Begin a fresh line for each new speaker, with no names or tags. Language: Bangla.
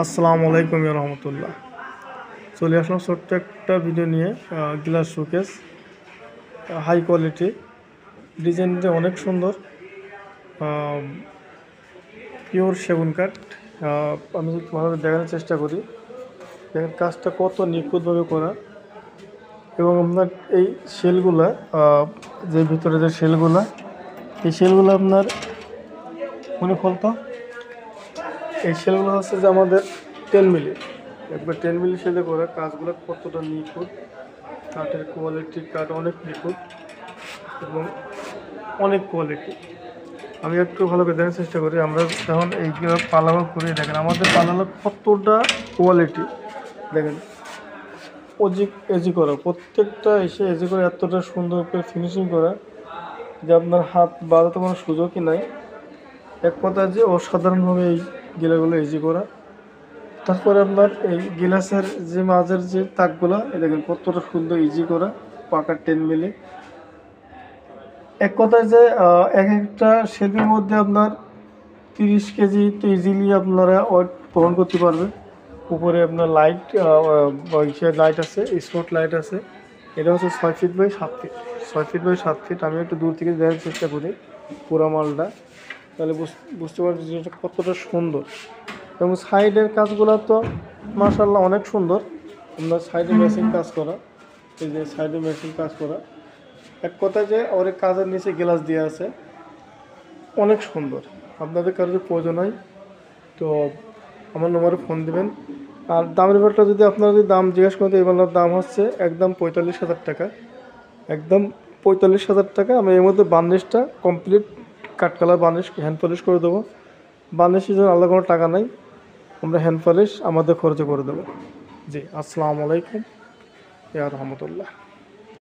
আসসালামু আলাইকুম রহমতুল্লাহ। চলে আসলাম ছোট্ট একটা ভিডিও নিয়ে। গ্লাস শোকেস, হাই কোয়ালিটি, ডিজাইনটা অনেক সুন্দর, পিওর সেগুন কাঠ। আমি যদি ভালোভাবে দেখানোর চেষ্টা করি, দেখেন কাজটা কত নিখুঁতভাবে করা। এবং আপনার এই শেলগুলা, যে ভিতরে যে শেলগুলা, এই শেলগুলো আপনার মনে ফলতো, এই শেলগুলো হচ্ছে যে আমাদের 10 মিলি, একবার 10 মিলি শেলে করা। কাজগুলো কতটা নিখুঁত, কাঠের কোয়ালিটি, কাঠ অনেক নিখুঁত এবং অনেক কোয়ালিটি। আমি একটু ভালো করে দেখার চেষ্টা করি। আমরা যখন এইগুলো পালাবার করি, দেখেন আমাদের পালালো কতটা কোয়ালিটি। দেখেন এজি করা, প্রত্যেকটা এসে এজি করে এতটা সুন্দর করে ফিনিশিং করা যে আপনার হাত বাঁধাতে কোনো সুযোগই নাই। এক কথা যে অসাধারণভাবে এই গিলাগুলো এজি করা। তারপরে আপনার এই গিলাসের যে মাঝের যে তাকগুলো, দেখেন কতটা সুন্দর ইজি করা, পাকা 10 মিলি। এক কথায় যে এক একটা শেপের মধ্যে আপনার 30 কেজি তো ইজিলি আপনারা ওয়েট বহন করতে পারবে। উপরে আপনার লাইট, লাইট আছে, স্পট লাইট আছে। এটা হচ্ছে 6 feet by 7 feet, 6 feet by 7 feet. আমি একটু দূর থেকে দেখার চেষ্টা করি পুরো মালটা, তাহলে বুঝতে পারছি যে এটা কতটা সুন্দর। এবং সাইডের কাজগুলো তো মাশাআল্লাহ অনেক সুন্দর। আপনার সাইডে মেশিন কাজ করা, এই যে সাইডে মেশিন কাজ করা। এক কথায় যে ওর কাজের নিচে গ্লাস দেওয়া আছে, অনেক সুন্দর। আপনাদের কারো যদি প্রয়োজন হয় তো আমার নম্বরে ফোন দেবেন। আর দামের ব্যাপারটা যদি আপনারা যদি দাম জিজ্ঞেস করেন, এই বাংলার দাম হচ্ছে একদম 45,000 টাকা, একদম 45,000 টাকা। আমি এর মধ্যে বার্নিশটা complete cut colour varnish hand polish করে দেবো। বার্নিশের জন্য আলাদা কোনো টাকা নাই, আমরা হ্যান্ড পলিশ আমাদের খরচে করে দেবো। জি, আসসালামু আলাইকুম ইয়া রহমতুল্লাহ।